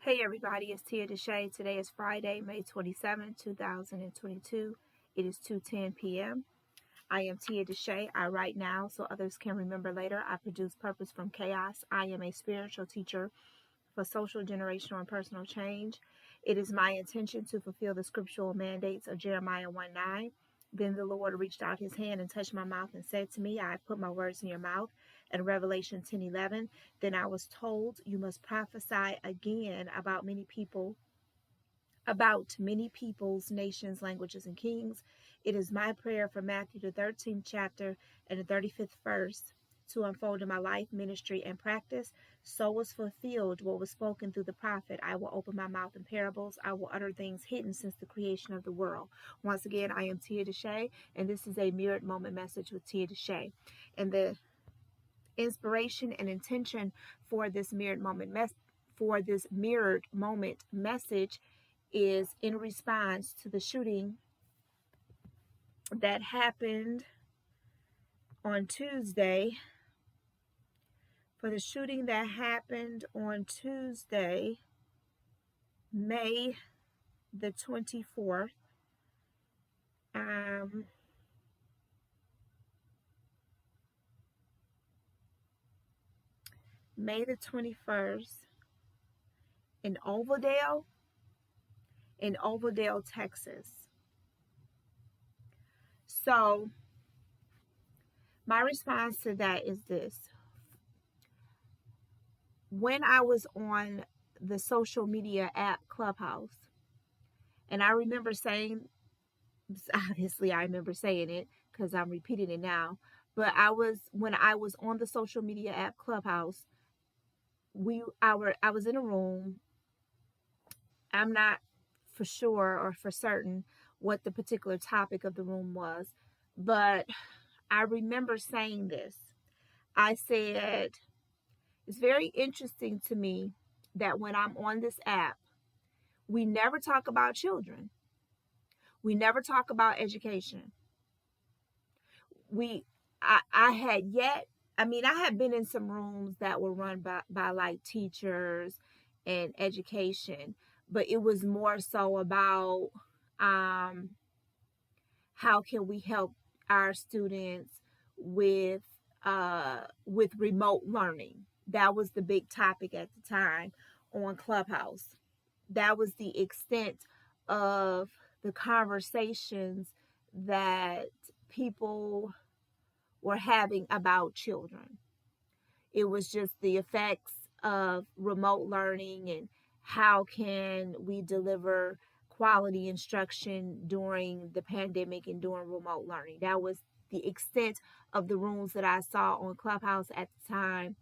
Hey everybody, it's Tia DeShay. Today is Friday, May 27, 2022. It is 2:10 p.m. I am Tia DeShay. I write now so others can remember later. I produce Purpose from Chaos. I am a spiritual teacher for social, generational, and personal change. It is my intention to fulfill the scriptural mandates of Jeremiah 1:9. Then the Lord reached out his hand and touched my mouth and said to me, I put my words in your mouth. And Revelation 10:11. Then I was told, you must prophesy again about many peoples, nations, languages, and kings. It is my prayer for Matthew, the 13th chapter and the 35th verse, to unfold in my life, ministry, and practice. So was fulfilled what was spoken through the prophet. I will open my mouth in parables. I will utter things hidden since the creation of the world. Once again, I am Tia DeShay, and this is a mirrored moment message with Tia DeShay. And the inspiration and intention for this mirrored moment message is in response to the shooting that happened on Tuesday. For the shooting that happened on Tuesday, May the 24th, May the 21st, in Ulvade, Texas. So my response to that is this. When I was on the social media app Clubhouse, and I remember saying, obviously I remember saying it because I'm repeating it now, but when I was on the social media app Clubhouse, I was in a room. I'm not for sure or for certain what the particular topic of the room was, but I remember saying this. I said, it's very interesting to me that when I'm on this app, we never talk about children. We never talk about education. I had been in some rooms that were run by like teachers and education, but it was more so about how can we help our students with remote learning. That was the big topic at the time on Clubhouse. That was the extent of the conversations that people were having about children. It was just the effects of remote learning and how can we deliver quality instruction during the pandemic and during remote learning. That was the extent of the rooms that I saw on Clubhouse at the time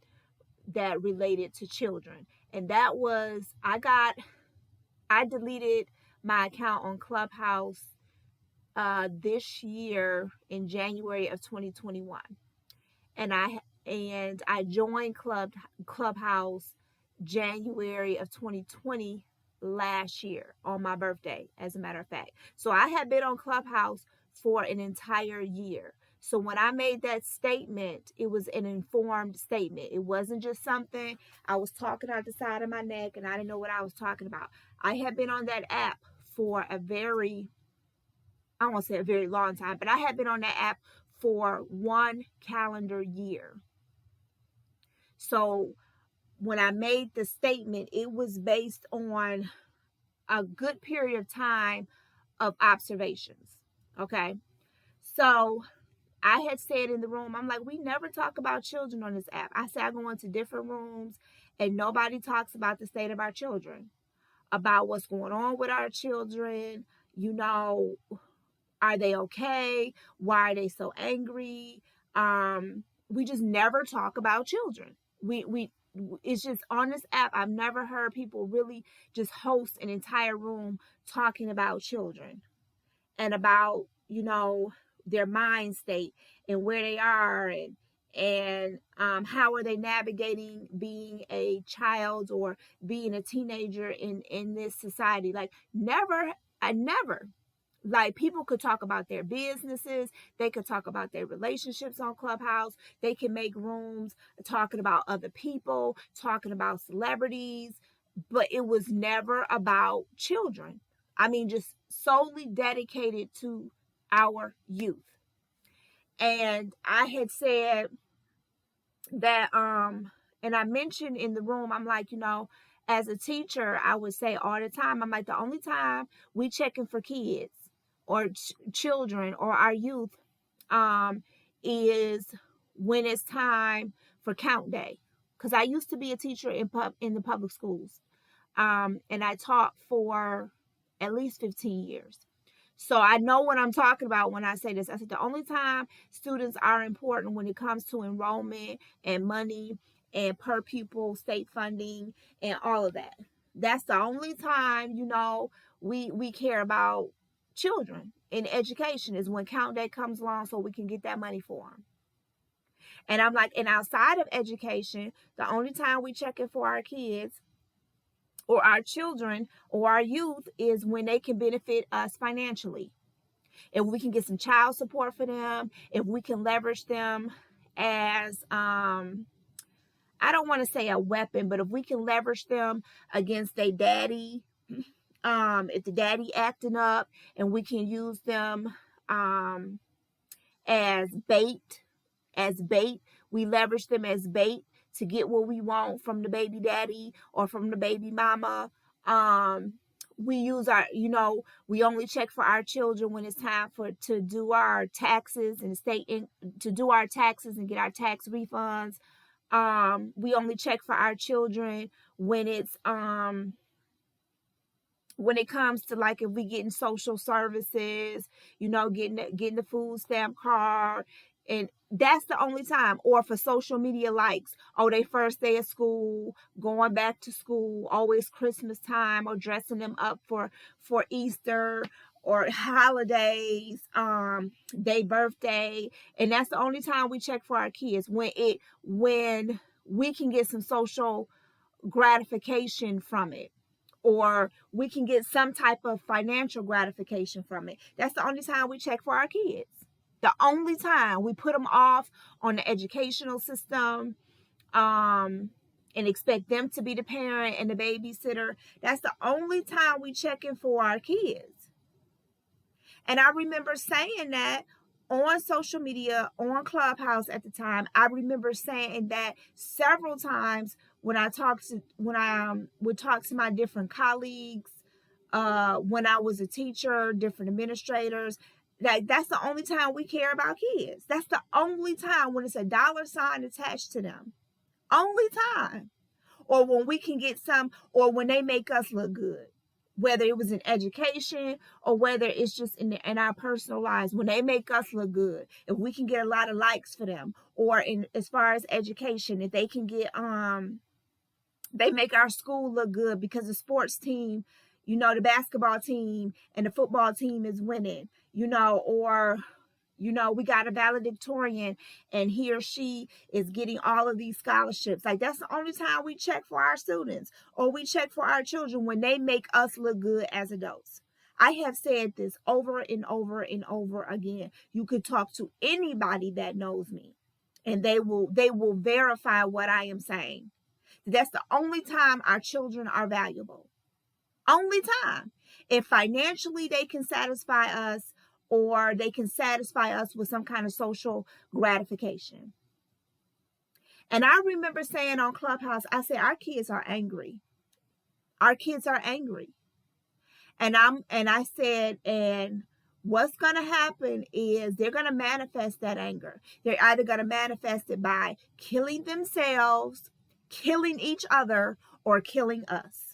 that related to children. And that was, I deleted my account on Clubhouse this year in January of 2021. And I joined Clubhouse January of 2020 last year on my birthday, as a matter of fact. So I had been on Clubhouse for an entire year. So when I made that statement, it was an informed statement. It wasn't just something I was talking out the side of my neck and I didn't know what I was talking about. I had been on that app for I won't say a very long time, but I had been on that app for 1 calendar year. So when I made the statement, it was based on a good period of time of observations. Okay. So I had said in the room, I'm like, we never talk about children on this app. I said, I go into different rooms and nobody talks about the state of our children, about what's going on with our children. Are they okay? Why are they so angry? We just never talk about children. It's just on this app, I've never heard people really just host an entire room talking about children and about, their mind state and where they are and how are they navigating being a child or being a teenager in this society. Like never. Like people could talk about their businesses. They could talk about their relationships on Clubhouse. They can make rooms talking about other people, talking about celebrities, but it was never about children. I mean, just solely dedicated to our youth. And I had said that, and I mentioned in the room, I'm like, as a teacher, I would say all the time, I'm like, the only time we checking for kids or children or our youth is when it's time for count day. Because I used to be a teacher in the public schools, and I taught for at least 15 years. So I know what I'm talking about when I say this. I said the only time students are important when it comes to enrollment and money and per pupil state funding and all of that. That's the only time, we care about children in education, is when count day comes along so we can get that money for them. And I'm like, and outside of education, the only time we check it for our kids or our children or our youth is when they can benefit us financially. If we can get some child support for them, if we can leverage them as, I don't want to say a weapon, but if we can leverage them against their daddy, if the daddy acting up, and we can use them as bait, we leverage them as bait to get what we want from the baby daddy or from the baby mama. We use our, we only check for our children when it's time to do our taxes and to do our taxes and get our tax refunds. We only check for our children when it's when it comes to, like, if we getting social services, getting the food stamp card. And that's the only time. Or for social media likes. Oh, they first day of school, going back to school, always Christmas time, or dressing them up for Easter or holidays, their birthday. And that's the only time we check for our kids, when we can get some social gratification from it, or we can get some type of financial gratification from it. That's the only time we check for our kids. The only time we put them off on the educational system, and expect them to be the parent and the babysitter. That's the only time we check in for our kids. And I remember saying that on social media, on Clubhouse at the time. I remember saying that several times when I would talk to my different colleagues, when I was a teacher, different administrators. That's the only time we care about kids. That's the only time when it's a dollar sign attached to them. Only time. Or when we can get some, or when they make us look good. Whether it was in education or whether it's just in our personal lives, when they make us look good, if we can get a lot of likes for them, or as far as education, if they can get, they make our school look good because the sports team, the basketball team and the football team is winning, or, we got a valedictorian and he or she is getting all of these scholarships. Like, that's the only time we check for our students, or we check for our children, when they make us look good as adults. I have said this over and over and over again. You could talk to anybody that knows me and they will verify what I am saying. That's the only time our children are valuable. Only time. If financially they can satisfy us, or they can satisfy us with some kind of social gratification. And I remember saying on Clubhouse, I said, our kids are angry. Our kids are angry. And I said, and what's going to happen is they're going to manifest that anger. They're either going to manifest it by killing themselves, killing each other, or killing us.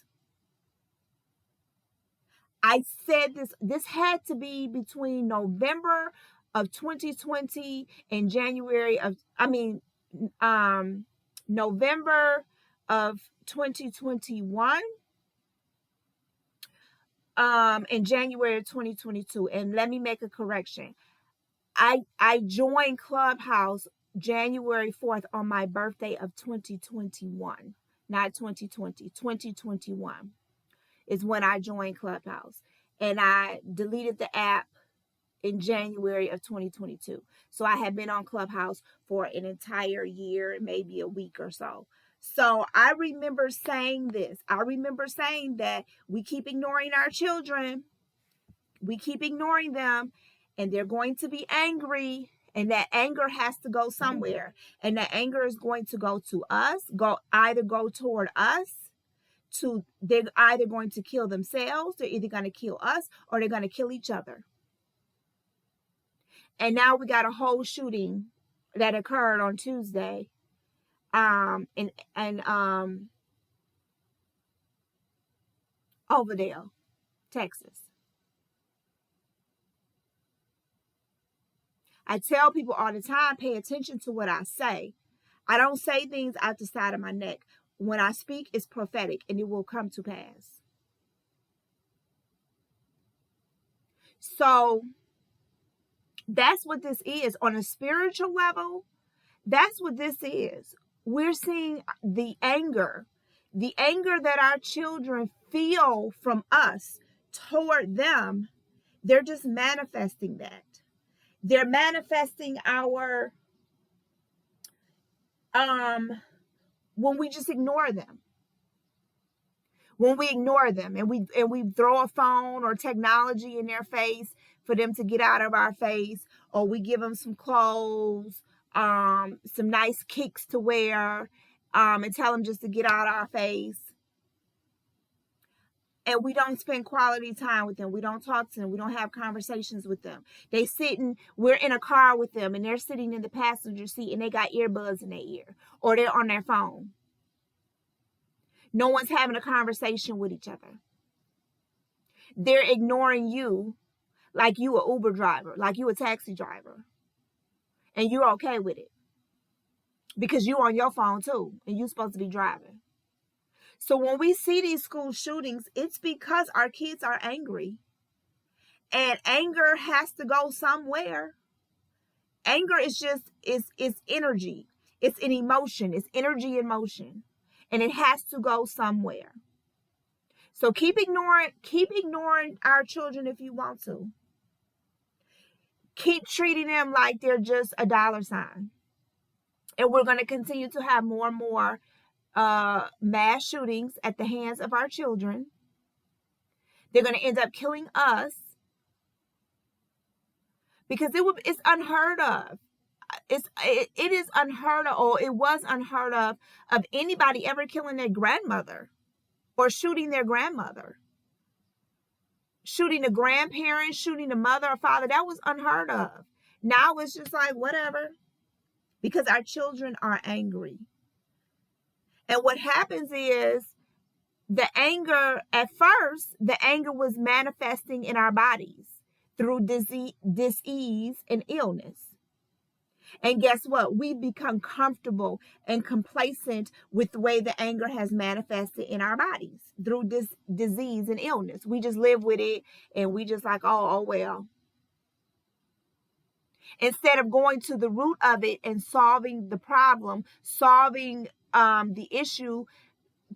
I said this had to be between November of 2020 and November of 2021, and January of 2022. And let me make a correction. I joined Clubhouse January 4th on my birthday of 2021, not 2020, 2021. Is when I joined Clubhouse, and I deleted the app in January of 2022. So I had been on Clubhouse for an entire year, maybe a week or so. So I remember saying this. I remember saying that we keep ignoring our children. We keep ignoring them, and they're going to be angry. And that anger has to go somewhere. And that anger is going to go to us, either go toward us, they're either going to kill themselves, they're either going to kill us, or they're going to kill each other. And now we got a whole shooting that occurred on Tuesday in Ulvade, Texas. I tell people all the time, pay attention to what I say. I don't say things out the side of my neck. When I speak, it's prophetic, and it will come to pass. So that's what this is. On a spiritual level, that's what this is. We're seeing the anger that our children feel from us toward them. They're just manifesting that. They're manifesting our, when we just ignore them. When we ignore them and we throw a phone or technology in their face for them to get out of our face, or we give them some clothes, some nice kicks to wear, and tell them just to get out of our face. And we don't spend quality time with them. We don't talk to them. We don't have conversations with them. We're in a car with them, and they're sitting in the passenger seat, and they got earbuds in their ear, or they're on their phone. No one's having a conversation with each other. They're ignoring you like you an Uber driver, like you a taxi driver. And you're okay with it. Because you're on your phone too, and you're supposed to be driving. So when we see these school shootings, it's because our kids are angry. And anger has to go somewhere. Anger is energy. It's an emotion. It's energy in motion. And it has to go somewhere. So keep ignoring our children if you want to. Keep treating them like they're just a dollar sign. And we're going to continue to have more and more mass shootings at the hands of our children. They're going to end up killing us because it's unheard of. It is unheard of, or it was unheard of anybody ever killing their grandmother or shooting their grandmother, shooting a grandparent, shooting a mother or father. That was unheard of. Now it's just like whatever, because our children are angry. And what happens is the anger, at first, the anger was manifesting in our bodies through disease and illness. And guess what? We become comfortable and complacent with the way the anger has manifested in our bodies through this disease and illness. We just live with it, and we just like, oh well. Instead of going to the root of it and solving the problem, solving the issue,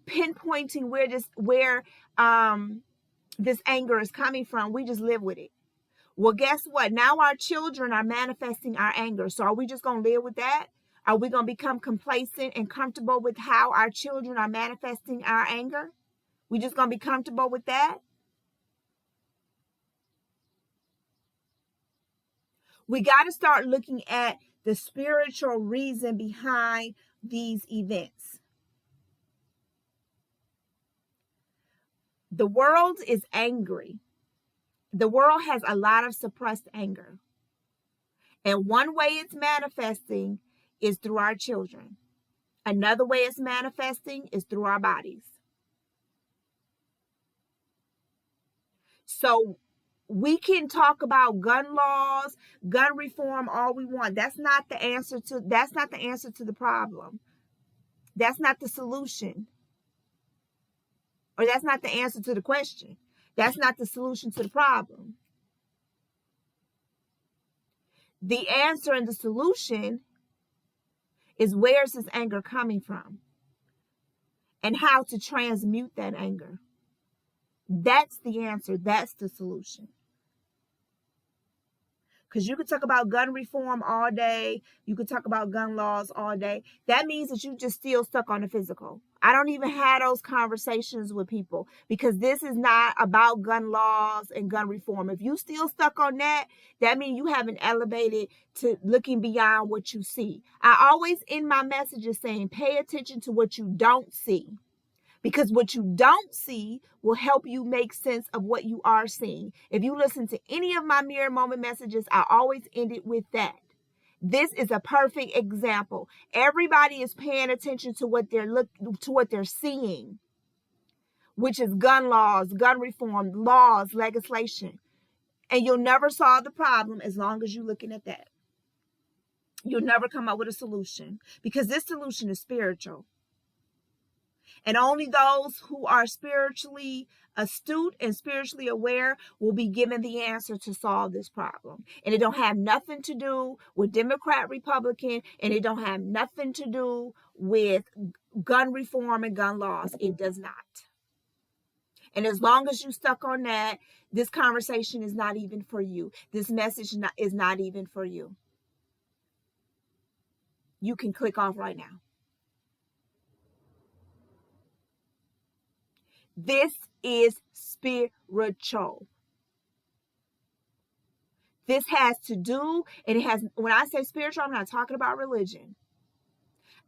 pinpointing where this anger is coming from, we just live with it. Well, guess what? Now our children are manifesting our anger. So are we just going to live with that? Are we going to become complacent and comfortable with how our children are manifesting our anger? We just going to be comfortable with that? We got to start looking at the spiritual reason behind these events. The world is angry. The world has a lot of suppressed anger. And one way it's manifesting is through our children. Another way it's manifesting is through our bodies. So we can talk about gun laws, gun reform all we want. That's not the answer to the problem. That's not the solution. Or that's not the answer to the question. That's not the solution to the problem. The answer and the solution is where's this anger coming from and how to transmute that anger. That's the answer. That's the solution. Because you could talk about gun reform all day. You could talk about gun laws all day. That means that you just still stuck on the physical. I don't even have those conversations with people because this is not about gun laws and gun reform. If you still stuck on that, that means you haven't elevated to looking beyond what you see. I always end my messages saying, pay attention to what you don't see. Because what you don't see will help you make sense of what you are seeing. If you listen to any of my mirror moment messages, I always end it with that. This is a perfect example. Everybody is paying attention to what they're seeing, which is gun laws, gun reform, laws, legislation. And you'll never solve the problem as long as you're looking at that. You'll never come up with a solution because this solution is spiritual. And only those who are spiritually astute and spiritually aware will be given the answer to solve this problem. And it don't have nothing to do with Democrat, Republican, and it don't have nothing to do with gun reform and gun laws. It does not. And as long as you stuck on that, this conversation is not even for you. This message is not even for you. You can click off right now. This is spiritual. This has to do, and it has, when I say spiritual, I'm not talking about religion.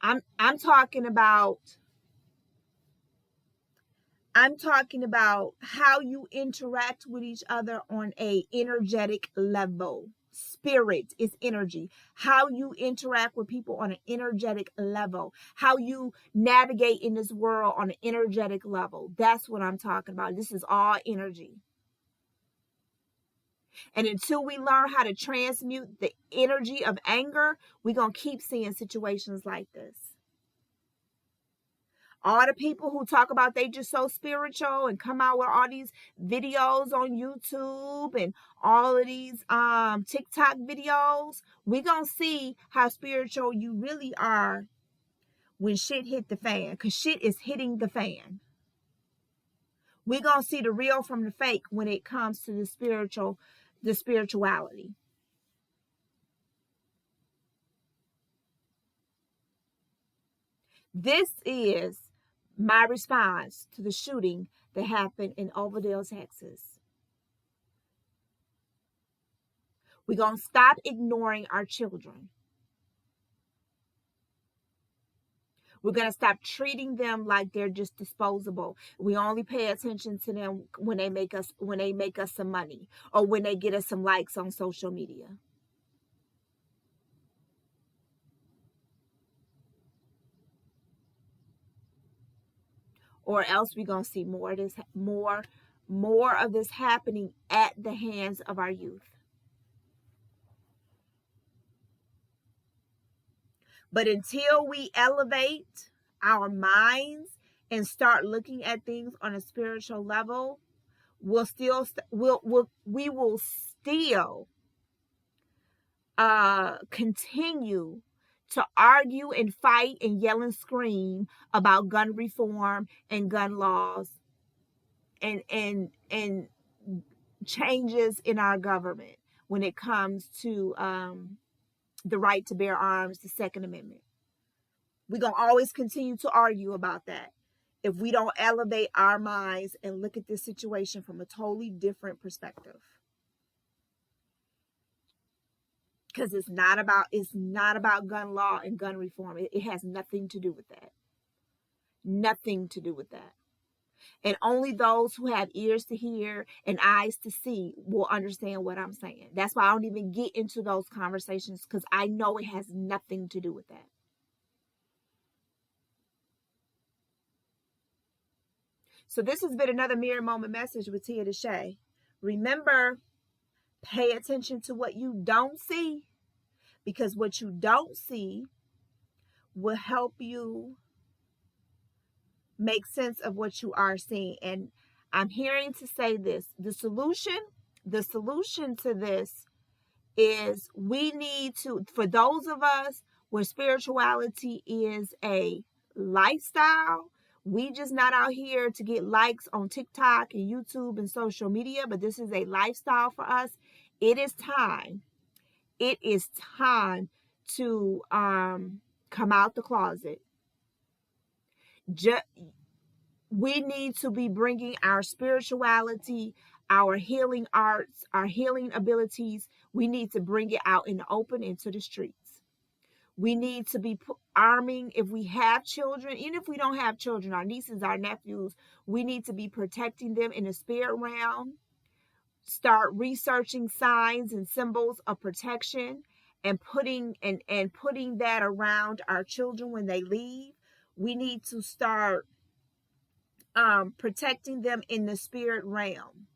I'm talking about how you interact with each other on a energetic level. Spirit is energy. How you interact with people on an energetic level. How you navigate in this world on an energetic level. That's what I'm talking about. This is all energy. And until we learn how to transmute the energy of anger, we're going to keep seeing situations like this. All the people who talk about they just so spiritual and come out with all these videos on YouTube and all of these TikTok videos, we're going to see how spiritual you really are when shit hit the fan, because shit is hitting the fan. We're going to see the real from the fake when it comes to the spirituality. This is my response to the shooting that happened in Ulvade, Texas. We're going to stop ignoring our children. We're going to stop treating them like they're just disposable. We only pay attention to them when they make us some money or when they get us some likes on social media. Or else we're going to see more of this happening at the hands of our youth. But until we elevate our minds and start looking at things on a spiritual level, we will still continue to argue and fight and yell and scream about gun reform and gun laws and changes in our government when it comes to the right to bear arms, the Second Amendment. We're going to always continue to argue about that if we don't elevate our minds and look at this situation from a totally different perspective. Because it's not about gun law and gun reform. It has nothing to do with that. Nothing to do with that. And only those who have ears to hear and eyes to see will understand what I'm saying. That's why I don't even get into those conversations, because I know it has nothing to do with that. So this has been another Mirror Moment message with Tia DeShay. Remember, pay attention to what you don't see, because what you don't see will help you make sense of what you are seeing. And I'm hearing to say this, the solution to this is we need to, for those of us where spirituality is a lifestyle, we just not out here to get likes on TikTok and YouTube and social media, but this is a lifestyle for us. It is time it is time to come out the closet. We need to be bringing our spirituality, our healing arts, our healing abilities. We need to bring it out in the open into the streets. We need to be arming, if we have children, even if we don't have children, our nieces, our nephews, we need to be protecting them in the spirit realm. Start researching signs and symbols of protection and putting that around our children when they leave. We need to start protecting them in the spirit realm.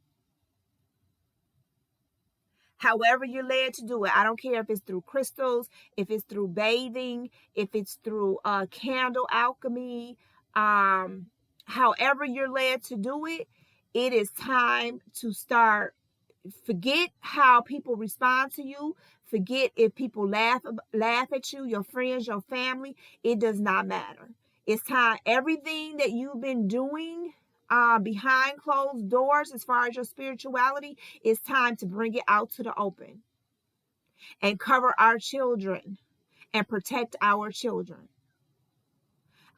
However you're led to do it. I don't care if it's through crystals, if it's through bathing, if it's through candle alchemy. However you're led to do it, it is time to start. Forget how people respond to you. Forget if people laugh at you, your friends, your family. It does not matter. It's time. Everything that you've been doing behind closed doors, as far as your spirituality, it's time to bring it out to the open and cover our children and protect our children.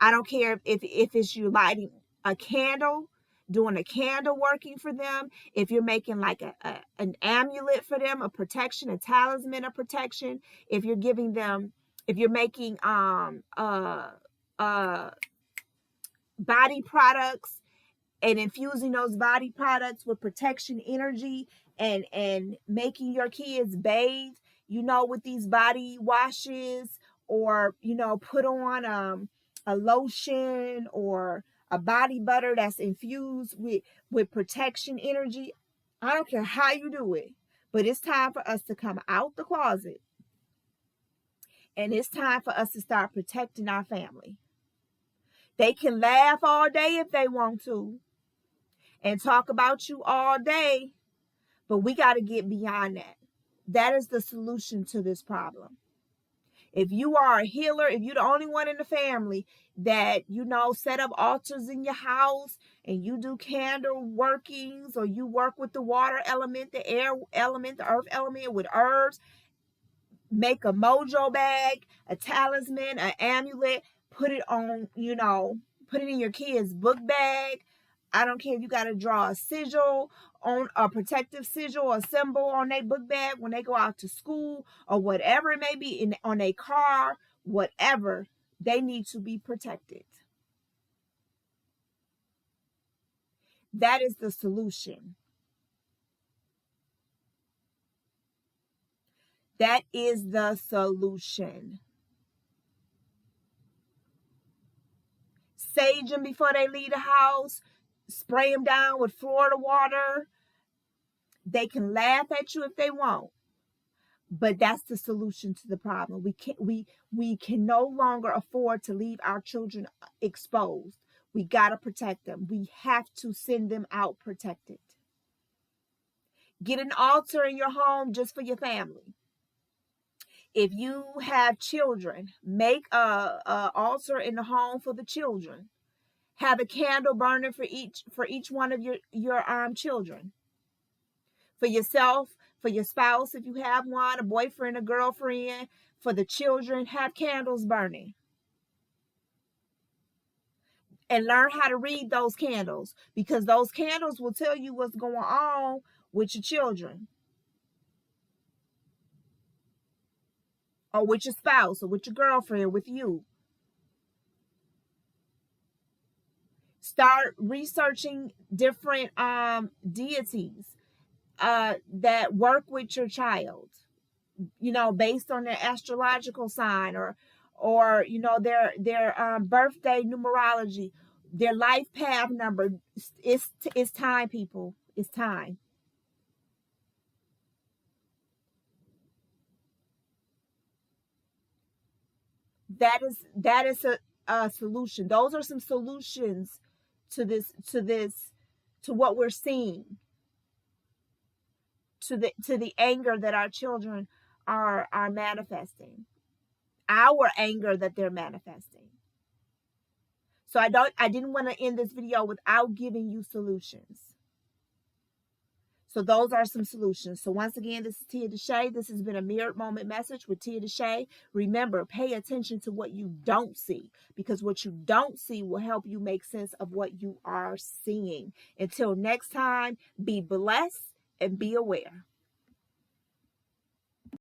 I don't care if it's you lighting a candle, doing a candle working for them, if you're making like an amulet for them, a protection, a talisman of protection, if you're giving them, if you're making body products and infusing those body products with protection energy and making your kids bathe, with these body washes, or, put on a lotion or a body butter that's infused with protection energy. I don't care how you do it, but it's time for us to come out the closet. And it's time for us to start protecting our family. They can laugh all day if they want to and talk about you all day, but we got to get beyond that. That is the solution to this problem. If you are a healer, if you're the only one in the family that, set up altars in your house and you do candle workings, or you work with the water element, the air element, the earth element with herbs, make a mojo bag, a talisman, an amulet, put it on, put it in your kid's book bag. I don't care if you got to draw a sigil, on a protective sigil or symbol on their book bag when they go out to school, or whatever it may be, on a car, whatever, they need to be protected. That is the solution. That is the solution. Sage them before they leave the house. Spray them down with Florida water. They can laugh at you if they want, but that's the solution to the problem. We can no longer afford to leave our children exposed. We got to protect them. We have to send them out protected. Get an altar in your home just for your family. If you have children, make a altar in the home for the children. Have a candle burning for each one of your children. For yourself, for your spouse, if you have one, a boyfriend, a girlfriend, for the children, have candles burning. And learn how to read those candles, because those candles will tell you what's going on with your children, or with your spouse, or with your girlfriend, with you. Start researching different deities that work with your child, based on their astrological sign, or their birthday numerology, their life path number. It's time, people. It's time. That is a solution. Those are some solutions to what we're seeing, to the anger that our children are manifesting, our anger that they're manifesting. So I didn't want to end this video without giving you solutions. So those are some solutions. So once again, this is Tia DeShay. This has been a Mirrored Moment message with Tia DeShay. Remember, pay attention to what you don't see, because what you don't see will help you make sense of what you are seeing. Until next time, be blessed and be aware.